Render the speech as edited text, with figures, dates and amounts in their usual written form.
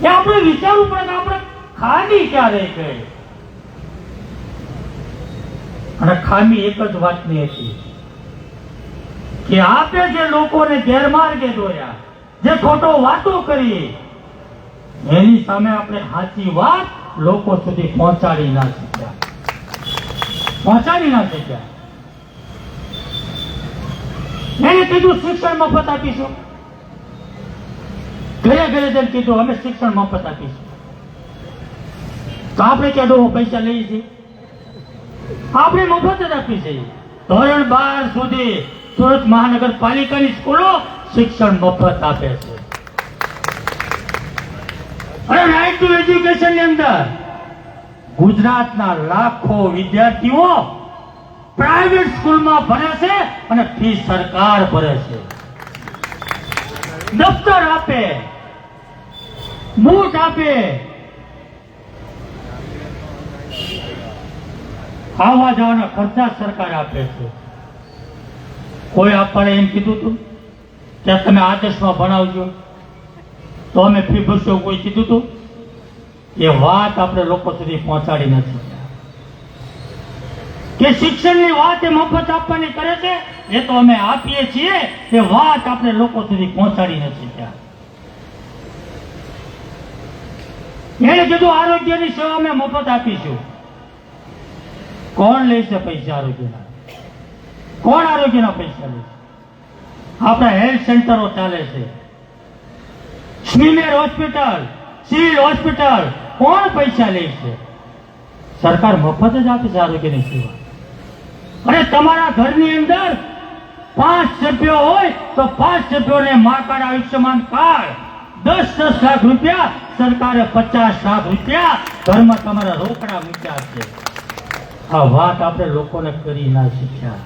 એ આપણે વિચારવું પડે કે આપણે ખામી ક્યાં રહી ગઈ. અને ખામી એક જ વાતની હતી કે આપે જે લોકોને ગેરમાર્ગે દોર્યા, જે ખોટો વાતો કરી, એની સામે આપણે સાચી વાત લોકો સુધી પહોંચાડી ના શક્યા. એને કીધું શિક્ષણ મફત આપીશું, ઘરે ઘરે જઈને કીધું અમે શિક્ષણ મફત આપીશું. તો આપણે ક્યાં પૈસા લઈએ છીએ? આપણે મફત જ આપી છે. ધોરણ 12 સુધી સુરત મહાનગરપાલિકાની સ્કૂલો શિક્ષણ મફત આપે છે. અને રાઈટ ટુ એજ્યુકેશન ની અંદર ગુજરાતના લાખો વિદ્યાર્થીઓ પ્રાઇવેટ સ્કૂલમાં ભણે છે અને ફી સરકાર ભરે છે. દફતર આપે, બૂટ આપે, આવવા જવાના ખર્ચા સરકાર આપે છે. કોઈ આપણને એમ કીધું હતું કે તમે આદર્શમાં ભણાવજો તો અમે ફી ભરશો? કોઈ કીધું હતું? એ વાત આપણે લોકો સુધી પહોંચાડી નથી કે શિક્ષણની વાત એ મફત આપવાની કરે છે, એ તો અમે આપીએ છીએ, એ વાત આપણે લોકો સુધી પહોંચાડી નથી. એને કીધું આરોગ્યની સેવા અમે મફત આપીશું. કોણ લેશે પૈસા આરોગ્યના? કોણ આરોગ્યના પૈસા લેશે? આપણા હેલ્થ સેન્ટરો ચાલે છે, સ્મીમેર હોસ્પિટલ, સિવિલ હોસ્પિટલ, કોણ પૈસા લે છે? સરકાર મફત જ આપે છે આરોગ્યની સેવા. અને તમારા ઘરની અંદર 5 સભ્યો હોય તો 5 સભ્યોને મા કાર્ડ, આયુષ્યમાન કાર્ડ, 10 લાખ રૂપિયા સરકારે 50 લાખ રૂપિયા ઘરમાં તમારા રોકડા મૂક્યા છે. આ વાત આપણે લોકોને કરી ના શીખ્યા.